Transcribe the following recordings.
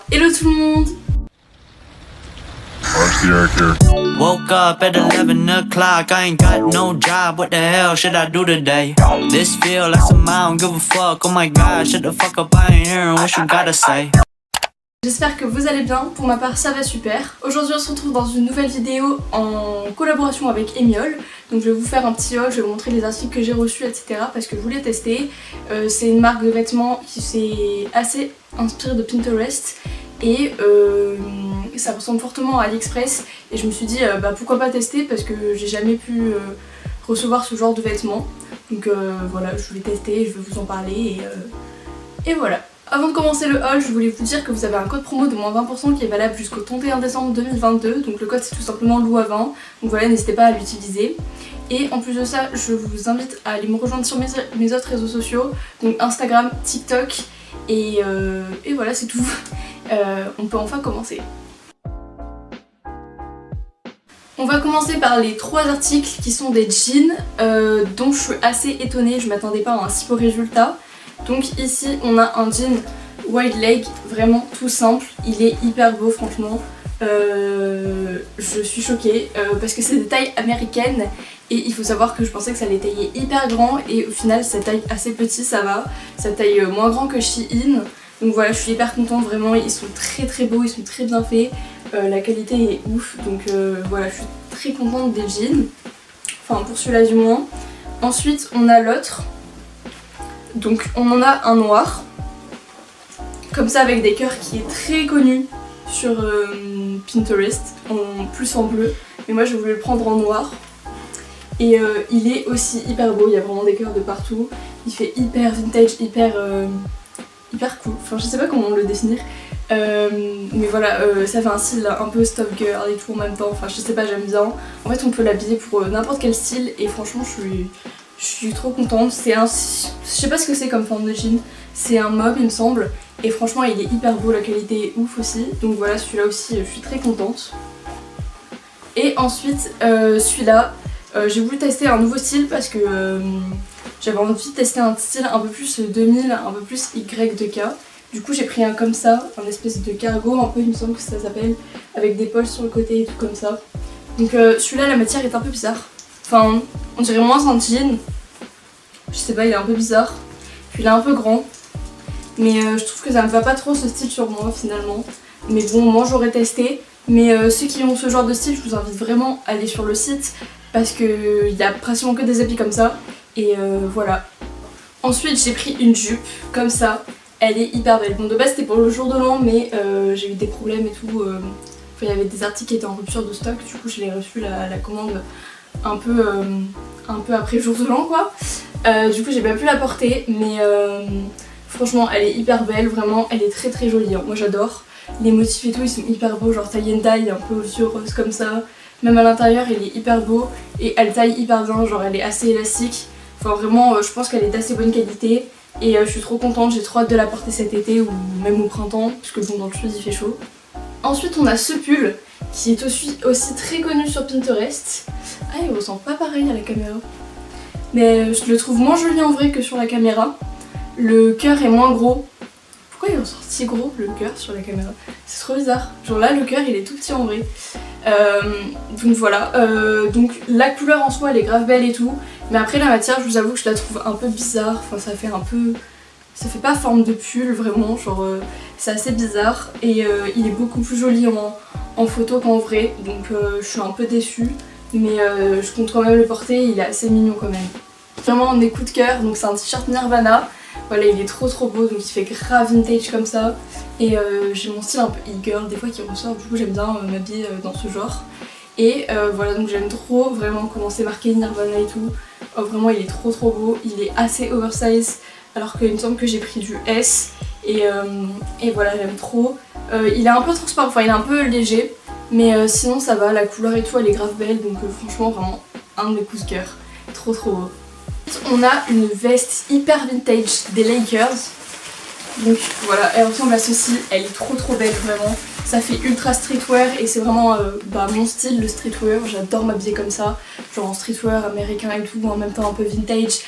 Hello tout le monde. Woke up at 11 o'clock, I ain't got no job, what the hell should I do today? This feel like some I don't give a fuck, oh my god, shut the fuck up, I ain't hearing what you gotta say. J'espère que vous allez bien, pour ma part ça va super. Aujourd'hui on se retrouve dans une nouvelle vidéo en collaboration avec Emiol. Donc je vais vous faire un petit haul, je vais vous montrer les articles que j'ai reçus etc. parce que je voulais tester. C'est une marque de vêtements qui s'est assez inspirée de Pinterest. Et ça ressemble fortement à AliExpress. Et je me suis dit pourquoi pas tester parce que j'ai jamais pu recevoir ce genre de vêtements. Donc voilà, je voulais tester, je vais vous en parler et voilà. Avant de commencer le haul, je voulais vous dire que vous avez un code promo de moins 20% qui est valable jusqu'au 31 décembre 2022. Donc le code c'est tout simplement LOUAVIN. Donc voilà, n'hésitez pas à l'utiliser. Et en plus de ça, je vous invite à aller me rejoindre sur mes autres réseaux sociaux. Donc Instagram, TikTok et voilà c'est tout. On peut enfin commencer. On va commencer par les 3 articles qui sont des jeans dont je suis assez étonnée, je m'attendais pas à un si beau résultat. Donc ici on a un jean wide leg, vraiment tout simple, il est hyper beau franchement. Je suis choquée parce que c'est des tailles américaines et il faut savoir que je pensais que ça allait tailler hyper grand et au final ça taille assez petit, ça va, ça taille moins grand que Shein. Donc voilà, je suis hyper contente, vraiment, ils sont très beaux, ils sont très bien faits, la qualité est ouf, donc voilà, je suis très contente des jeans, enfin pour celui-là du moins. Ensuite on a l'autre, donc on en a un noir, comme ça avec des cœurs qui est très connu sur Pinterest, plus en bleu, mais moi je voulais le prendre en noir. Et il est aussi hyper beau, il y a vraiment des cœurs de partout, il fait hyper vintage, hyper cool, enfin je sais pas comment le définir, mais voilà, ça fait un style un peu stop girl et tout en même temps, enfin je sais pas, j'aime bien. En fait on peut l'habiller pour n'importe quel style et franchement je suis trop contente. C'est un, je sais pas ce que c'est comme forme de jean, c'est un mauve il me semble, et franchement il est hyper beau, la qualité est ouf aussi, donc voilà celui-là aussi je suis très contente. Et ensuite celui-là, j'ai voulu tester un nouveau style parce que j'avais envie de tester un style un peu plus 2000, un peu plus Y2K. Du coup j'ai pris un comme ça, un espèce de cargo un peu, il me semble que ça s'appelle, avec des poches sur le côté et tout comme ça. Donc celui-là la matière est un peu bizarre. Enfin on dirait moins un jean. Je sais pas, il est un peu bizarre. Puis il est un peu grand. Mais je trouve que ça me va pas trop ce style sur moi finalement. Mais bon, moi j'aurais testé. Mais ceux qui ont ce genre de style, je vous invite vraiment à aller sur le site parce qu'il y a pratiquement que des habits comme ça. Et voilà. Ensuite j'ai pris une jupe comme ça. Elle est hyper belle. Bon de base c'était pour le jour de l'an mais j'ai eu des problèmes et tout. Enfin il y avait des articles qui étaient en rupture de stock. Du coup je l'ai reçu la commande un peu après le jour de l'an quoi. Du coup j'ai pas pu la porter mais franchement elle est hyper belle, vraiment elle est très jolie hein. Moi j'adore. Les motifs et tout ils sont hyper beaux, genre tie and dye un peu aux yeux roses comme ça. Même à l'intérieur il est hyper beau et elle taille hyper bien, genre elle est assez élastique. Enfin vraiment je pense qu'elle est d'assez bonne qualité et je suis trop contente, j'ai trop hâte de la porter cet été ou même au printemps parce que bon dans le sud il fait chaud. Ensuite on a ce pull qui est aussi très connu sur Pinterest. Ah il ressemble pas pareil à la caméra. Mais je le trouve moins joli en vrai que sur la caméra. Le cœur est moins gros. Pourquoi il ressort si gros le cœur sur la caméra? C'est trop bizarre. Genre là le cœur il est tout petit en vrai. Donc voilà. Donc la couleur en soi elle est grave belle et tout. Mais après la matière je vous avoue que je la trouve un peu bizarre. Enfin ça fait un peu... Ça fait pas forme de pull vraiment. Genre c'est assez bizarre. Et il est beaucoup plus joli en photo qu'en vrai. Donc je suis un peu déçue. Mais je compte quand même le porter, il est assez mignon quand même. Vraiment un des coups de cœur, donc c'est un t-shirt Nirvana. Voilà il est trop beau, donc il fait grave vintage comme ça. Et j'ai mon style un peu e-girl des fois qui ressort, du coup j'aime bien m'habiller dans ce genre. Et voilà donc j'aime trop vraiment comment c'est marqué Nirvana et tout. Oh, vraiment il est trop beau, il est assez oversize alors qu'il me semble que j'ai pris du S. Et voilà j'aime trop. Il est un peu transparent, enfin il est un peu léger. Mais sinon ça va, la couleur et tout elle est grave belle donc franchement vraiment un de mes coups de cœur, trop beau. On a une veste hyper vintage des Lakers. Donc voilà, elle ressemble à ceci, elle est trop belle vraiment. Ça fait ultra streetwear et c'est vraiment mon style le streetwear, j'adore m'habiller comme ça. Genre en streetwear américain et tout, en même temps un peu vintage.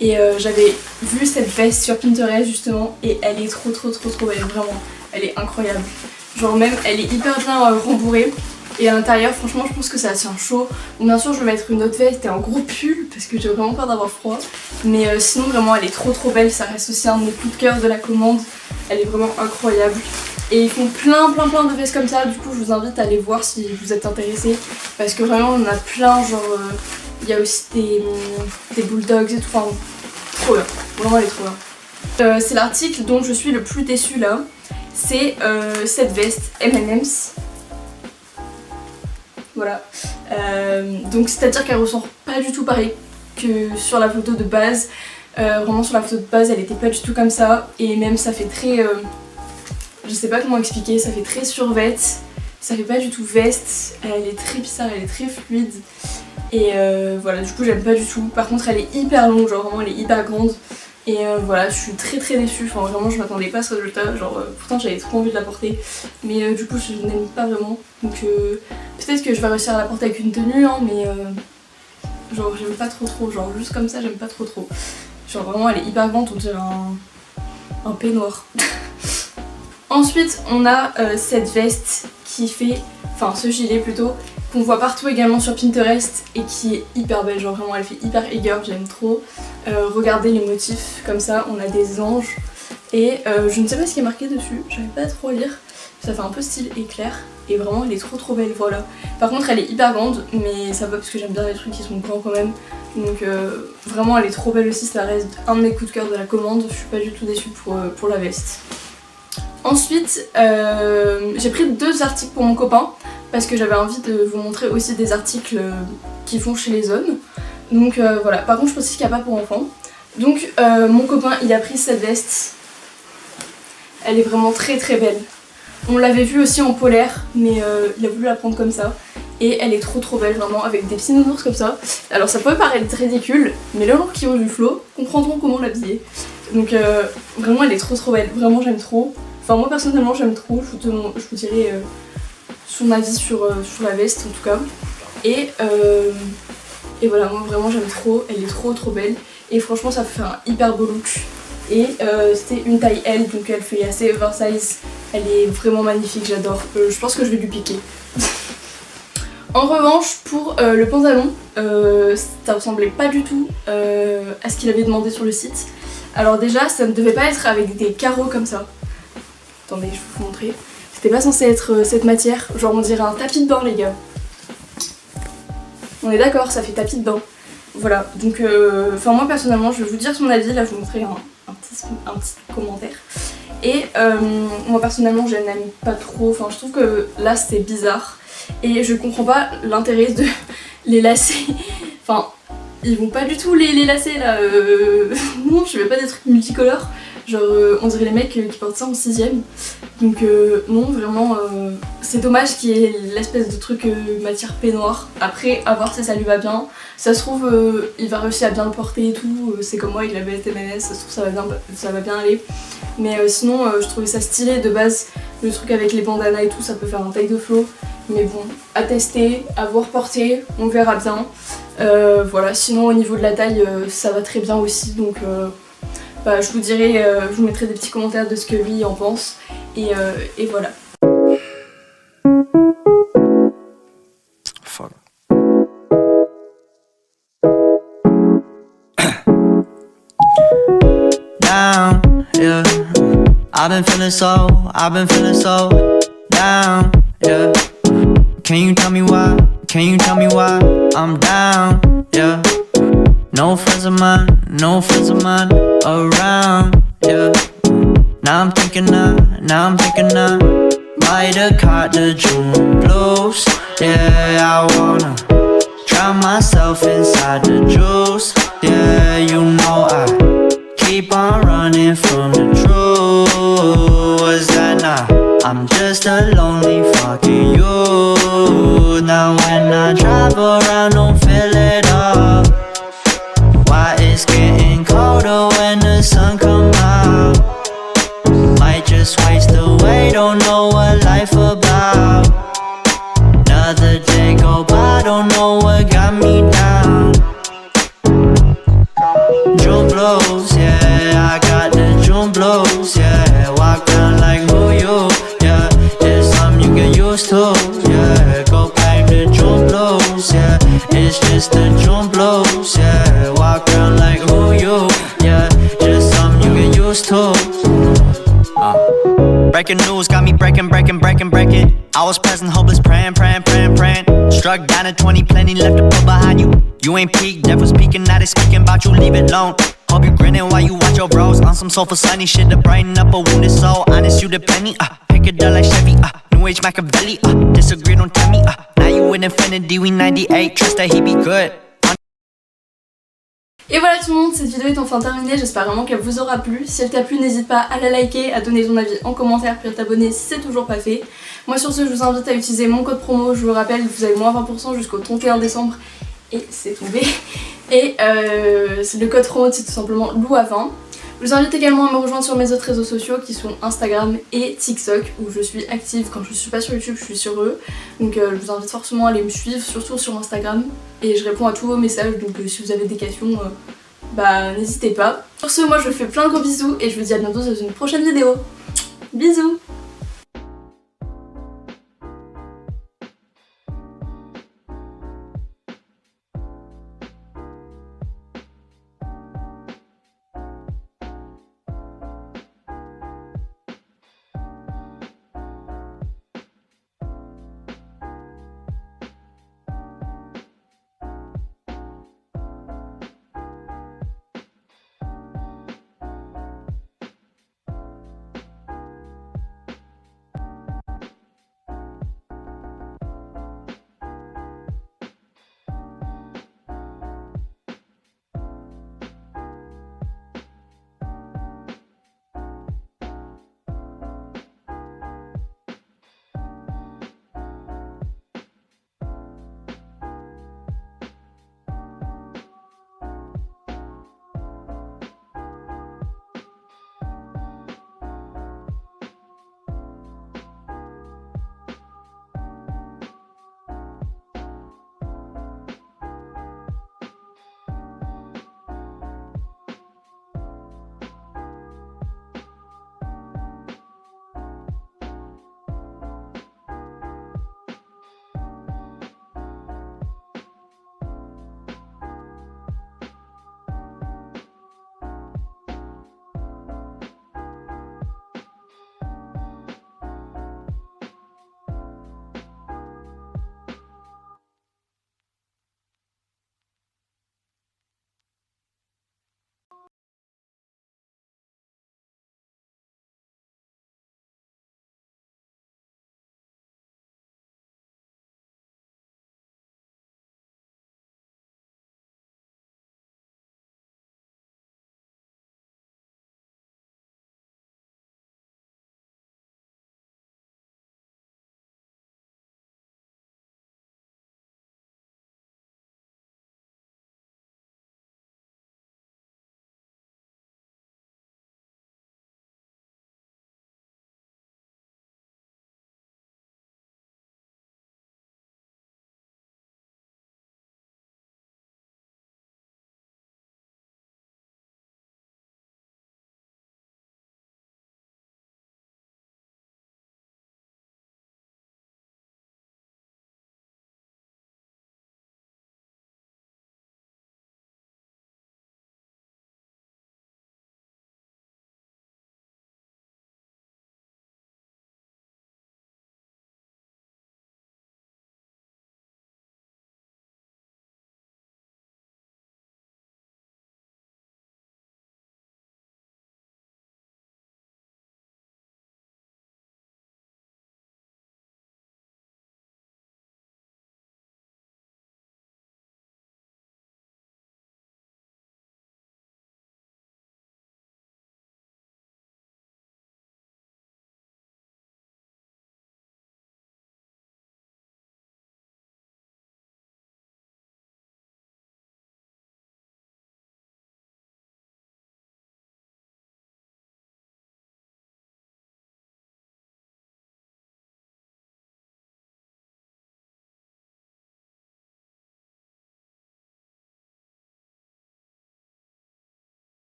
Et j'avais vu cette veste sur Pinterest justement et elle est trop belle, vraiment. Elle est incroyable. Genre même elle est hyper bien rembourrée. Et à l'intérieur franchement je pense que ça tient chaud. Bon, bien sûr je vais mettre une autre veste et un gros pull parce que j'ai vraiment peur d'avoir froid. Mais sinon vraiment elle est trop belle, ça reste aussi un de mes coups de cœur de la commande. Elle est vraiment incroyable. Et ils font plein de vestes comme ça, du coup je vous invite à aller voir si vous êtes intéressés. Parce que vraiment on en a plein, genre il y a aussi des bulldogs et tout, enfin trop bien, vraiment elle est trop bien. C'est l'article dont je suis le plus déçue là, c'est cette veste M&M's. Voilà, donc c'est à dire qu'elle ressort pas du tout pareil que sur la photo de base. Vraiment sur la photo de base elle était pas du tout comme ça. Et même ça fait très, je sais pas comment expliquer, ça fait très survêt. Ça fait pas du tout veste, elle est très bizarre, elle est très fluide. Et voilà, du coup j'aime pas du tout. Par contre elle est hyper longue, genre vraiment elle est hyper grande. Et voilà, je suis très déçue, enfin vraiment je m'attendais pas à ce résultat, genre pourtant j'avais trop envie de la porter. Mais du coup je n'aime pas vraiment, donc peut-être que je vais réussir à la porter avec une tenue, hein, mais genre j'aime pas trop, genre juste comme ça j'aime pas trop. Genre vraiment elle est hyper grande, on dirait un peignoir. Ensuite on a cette veste qui fait, enfin ce gilet plutôt, qu'on voit partout également sur Pinterest et qui est hyper belle, genre vraiment elle fait hyper égarde, j'aime trop. Regardez les motifs, comme ça on a des anges et je ne sais pas ce qui est marqué dessus, j'arrive pas à trop lire, ça fait un peu style éclair et vraiment elle est trop belle, voilà. Par contre elle est hyper grande mais ça va parce que j'aime bien les trucs qui sont grands quand même, donc vraiment elle est trop belle aussi, ça reste un de mes coups de cœur de la commande, je suis pas du tout déçue pour la veste. Ensuite j'ai pris 2 articles pour mon copain parce que j'avais envie de vous montrer aussi des articles qui font chez les hommes. Donc voilà, par contre je précise qu'il n'y a pas pour enfants. Donc mon copain il a pris cette veste. Elle est vraiment très belle. On l'avait vue aussi en polaire mais il a voulu la prendre comme ça. Et elle est trop belle vraiment avec des petits nounours comme ça. Alors ça peut paraître ridicule mais les gens qui ont du flow comprendront comment l'habiller. Donc vraiment elle est trop belle, vraiment j'aime trop. Enfin moi personnellement j'aime trop, je vous dirai son avis sur la veste en tout cas. Et voilà, moi vraiment j'aime trop, elle est trop belle et franchement ça fait un hyper beau look. Et c'était une taille L donc elle fait assez oversize, elle est vraiment magnifique, j'adore, je pense que je vais lui piquer. En revanche pour le pantalon, ça ressemblait pas du tout à ce qu'il avait demandé sur le site. Alors déjà ça ne devait pas être avec des carreaux comme ça. Attendez, je vais vous montrer. C'était pas censé être cette matière, genre on dirait un tapis de bain les gars. On est d'accord, ça fait tapis de bain. Voilà, donc enfin moi personnellement je vais vous dire son avis, là je vais vous montrer un petit commentaire. Et moi personnellement je n'aime pas trop, enfin je trouve que là c'est bizarre. Et je comprends pas l'intérêt de les lacer, enfin ils vont pas du tout les lacer là, non je veux pas des trucs multicolores. Genre on dirait les mecs qui portent ça en 6ème. Donc non vraiment c'est dommage qu'il y ait l'espèce de truc matière peignoir. Après à voir si ça lui va bien. Ça se trouve il va réussir à bien le porter et tout. C'est comme moi il avait TMNS, ça se trouve ça va bien aller. Mais sinon je trouvais ça stylé de base. Le truc avec les bandanas et tout ça peut faire un taille de flow. Mais bon à tester, à voir porter, on verra bien. Voilà sinon au niveau de la taille ça va très bien aussi donc bah, je vous dirai, je vous mettrai des petits commentaires de ce que lui en pense et voilà. Fuck. Down, yeah. I've been feeling so down, yeah. Can you tell me why? Can you tell me why I'm down, yeah. No friends of mine around, yeah. Now I'm thinking I might have caught the June blues. Yeah, I wanna drown myself inside the juice. Yeah, you know I keep on running from the truth. Was that not? I'm just a lonely fucking you. Now when I drive around, don't feel it all. Why it's getting colder when the sun come out. Might just waste away, don't know what life about. Another day go by, don't know what got me down. June blues, yeah, I got the June blues, yeah. Walk down like who you, yeah. Just me breaking. I was present, hopeless, praying. Struck down at 20, plenty left to put behind you. You ain't peaked, devils speaking, now they speaking about you, leave it alone. Hope you grinning while you watch your bros on some soulful sunny shit to brighten up a wounded soul. Honest, you the penny, pick it up like Chevy, New Age Machiavelli, disagree, don't tell me, now you with Infinity, we 98, trust that he be good. Et voilà tout le monde, cette vidéo est enfin terminée, j'espère vraiment qu'elle vous aura plu. Si elle t'a plu, n'hésite pas à la liker, à donner ton avis en commentaire, puis à t'abonner si c'est toujours pas fait. Moi sur ce, je vous invite à utiliser mon code promo, je vous le rappelle, vous avez moins 20% jusqu'au 31 décembre, et c'est tombé. Et le code promo c'est tout simplement LOUA20. Je vous invite également à me rejoindre sur mes autres réseaux sociaux qui sont Instagram et TikTok où je suis active. Quand je suis pas sur YouTube, je suis sur eux. Donc je vous invite forcément à aller me suivre, surtout sur Instagram. Et je réponds à tous vos messages, donc si vous avez des questions, n'hésitez pas. Sur ce, moi je vous fais plein de gros bisous et je vous dis à bientôt dans une prochaine vidéo. Bisous!